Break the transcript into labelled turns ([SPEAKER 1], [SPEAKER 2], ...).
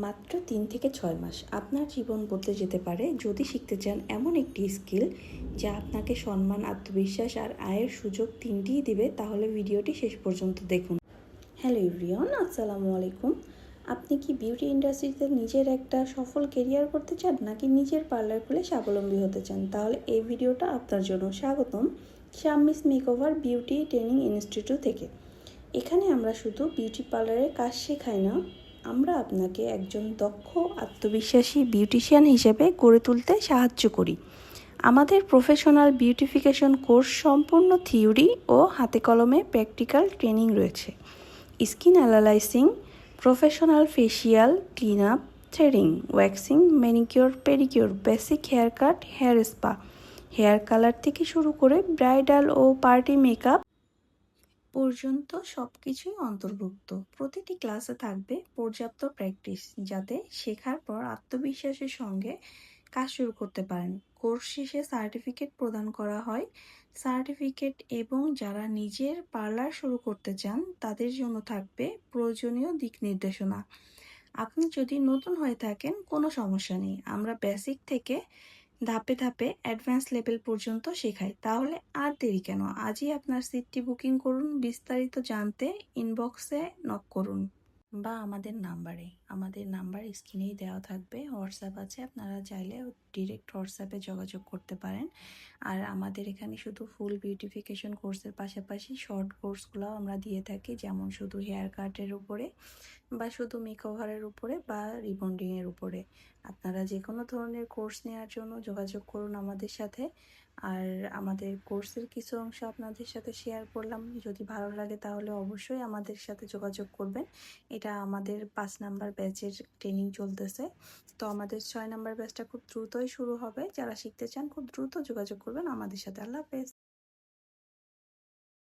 [SPEAKER 1] মাত্র 3 থেকে 6 মাস আপনার জীবন বদলে যেতে পারে যদি শিখতে চান এমন একটি স্কিল যা আপনাকে সম্মান, আত্মবিশ্বাস আর আয়ের সুযোগ তিনটিই দিবে। তাহলে ভিডিওটি শেষ পর্যন্ত দেখুন। হ্যালো এভরিওয়ান, আসসালামু আলাইকুম। আপনি কি বিউটি ইন্ডাস্ট্রিতে নিজের একটা সফল কেরিয়ার করতে চান, নাকি নিজের পার্লার খুলে স্বাবলম্বী হতে চান? তাহলে এই ভিডিওটা আপনার জন্য। স্বাগতম শাম্মিস মেকওভার বিউটি ট্রেনিং ইনস্টিটিউট থেকে। এখানে আমরা শুধু বিউটি পার্লারের কাজ শেখাই না, আমরা আপনাকে একজন দক্ষ, আত্মবিশ্বাসী বিউটিশিয়ান হিসেবে গড়ে তুলতে সাহায্য করি। আমাদের প্রফেশনাল বিউটিফিকেশন কোর্স সম্পূর্ণ থিওরি ও হাতে কলমে প্র্যাকটিক্যাল ট্রেনিং রয়েছে। Skin analysing, professional facial, clean up, threading, waxing, manicure, pedicure, basic hair cut, hair spa, hair colour থেকে শুরু করে ব্রাইডাল ও পার্টি মেকআপ পর্যন্ত সব কিছুই অন্তর্ভুক্ত। প্রতিটি ক্লাসে থাকবে পর্যাপ্ত প্র্যাকটিস, যাতে শেখার পর আত্মবিশ্বাসের সঙ্গে কাজ শুরু করতে পারেন। কোর্স শেষে সার্টিফিকেট প্রদান করা হয়। সার্টিফিকেট এবং যারা নিজের পার্লার শুরু করতে চান তাদের জন্য থাকবে প্রয়োজনীয় দিক নির্দেশনা। আপনি যদি নতুন হয়ে থাকেন, কোনো সমস্যা নেই, আমরা বেসিক থেকে ধাপে ধাপে অ্যাডভান্স লেভেল পর্যন্ত শেখাই। তাহলে আর দেরি কেন, আজই আপনার সিটটি বুকিং করুন। বিস্তারিত জানতে ইনবক্সে নক করুন বা আমাদের নাম্বার স্ক্রিনেই দেওয়া থাকবে। হোয়াটসঅ্যাপ আছে, আপনারা চাইলে ডিরেক্ট হোয়াটসঅ্যাপে যোগাযোগ করতে পারেন। আর আমাদের এখানে শুধু ফুল বিউটিফিকেশন কোর্সের পাশাপাশি শর্ট কোর্সগুলোও আমরা দিয়ে থাকি, যেমন শুধু হেয়ার কাটের উপরে বা শুধু মেকওভারের উপরে বা রিবন্ডিংয়ের উপরে। আপনারা যে কোনো ধরনের কোর্স নেওয়ার জন্য যোগাযোগ করুন আমাদের সাথে। আর আমাদের কোর্সের কিছু অংশ আপনাদের সাথে শেয়ার করলাম, যদি ভালো লাগে তাহলে অবশ্যই আমাদের সাথে যোগাযোগ করবেন। এটা আমাদের 5 নাম্বার ব্যাচের ট্রেনিং চলতেছে, তো আমাদের 6 নাম্বার ব্যাচটা খুব দ্রুতই শুরু হবে। যারা শিখতে চান খুব দ্রুত যোগাযোগ করবেন আমাদের সাথে। আল্লাহ হাফেজ।